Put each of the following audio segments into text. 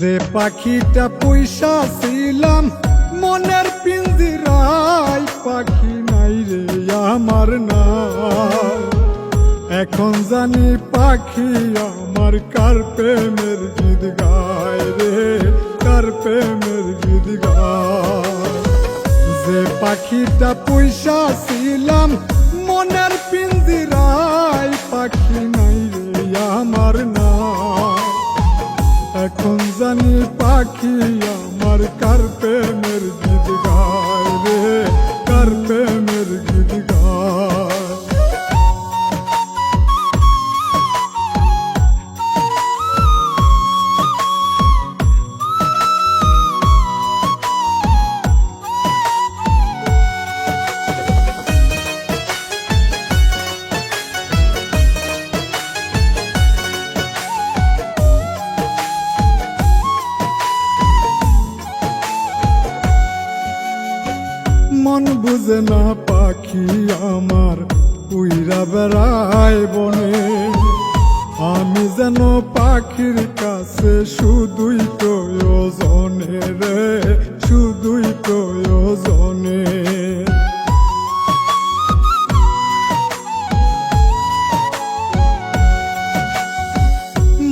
যে পাখিটা পয়সা ছিলাম মনের পিঞ্জিরায়, পাখি নাই রে আমার না। এখন জানি পাখি আমার কার প্রেমের গীত গায় রে, কার প্রেমের গীত গায়। যে পাখিটা পয়সা ছিলাম মনের পিঞ্জিরায়, পাখি নাই রে আমার না। এখন জানি পাখি আমার কার প্রেমের গীত গায় রে, কার প্রেমের গীত গায়। মন বুঝে না পাখি আমার উইরা বেড়ায় বনে, আমি যেন পাখির কাছে শুধুই প্রয়োজনে রে, শুধুই প্রয়োজনে।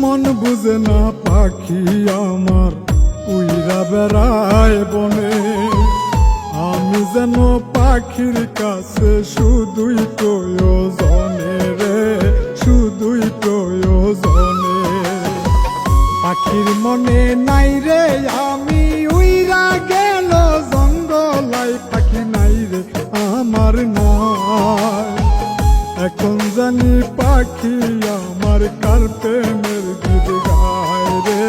মন বুঝে না পাখি আমার উইরা বেড়ায় বনে, আমি যেন পাখির কাছে শুধুই প্রয়োজনে রে, শুধুই প্রয়োজনে। পাখির মনে নাই রে আমি উইরা গেল জঙ্গলাই, পাখি নাই রে আমার নাই। এখন জানি পাখি আমার কার প্রেমের গীত গায় রে,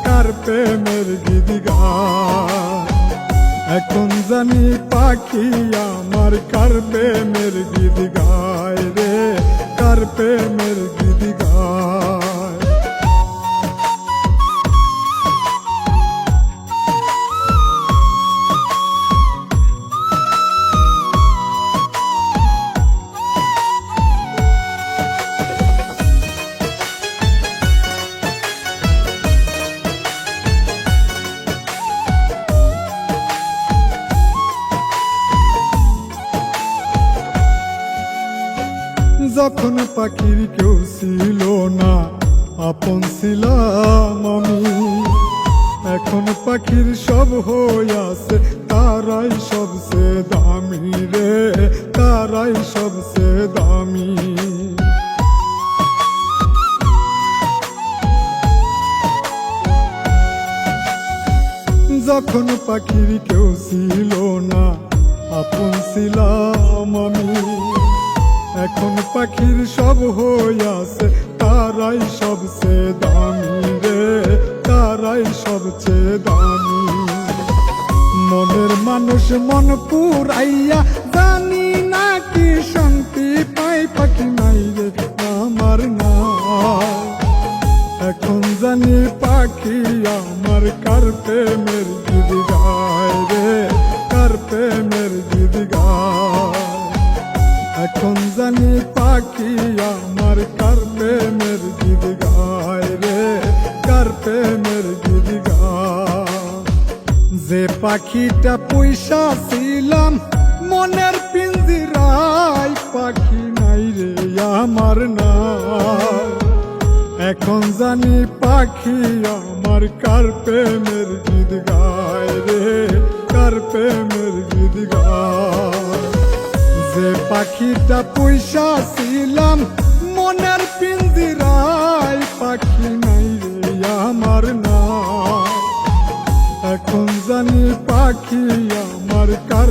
কার প্রেমের গীত গায়। এখন জানি পাখি আমার কার প্রেমের গীত গায় রে, কার প্রেমের গীত গায়। যখন পাখির কেউ ছিল না আপন ছিলাম আমি, এখন পাখির সব হইয়াছে তারাই সবচেয়ে দামি রে, তারাই সবচেয়ে দামি। যখন পাখির কেউ ছিল না আপন ছিলাম আমি, এখন পাখির সব হইয়াছে তারাই সবচেয়ে দামি রে, তারাই সবচেয়ে দামি। মনের মানুষ মন পুরাইয়া জানি না কি শান্তি পাই, পাখি নাই রে আমার না। এখন জানি পাখি আমার কার প্রেমের গীত গায় রে, কার প্রেমের গীত গায়। এখন জানি পাখি আমার কার প্রেমের গীত গায় রে, কার প্রেমের গীত গায়। যে পাখিটা পয়সা ছিলাম মনের পিঞ্জিরায়, পাখি নাই রে আমার না। এখন জানি পাখি আমার কার প্রেমের গীত গায় রে, কার প্রেমের গীত গায়। যে পাখিটা পয়সা ছিলাম মনের পিঞ্জিরায়, পাখি নাই রে আমার না। এখন জানি পাখি আমার কার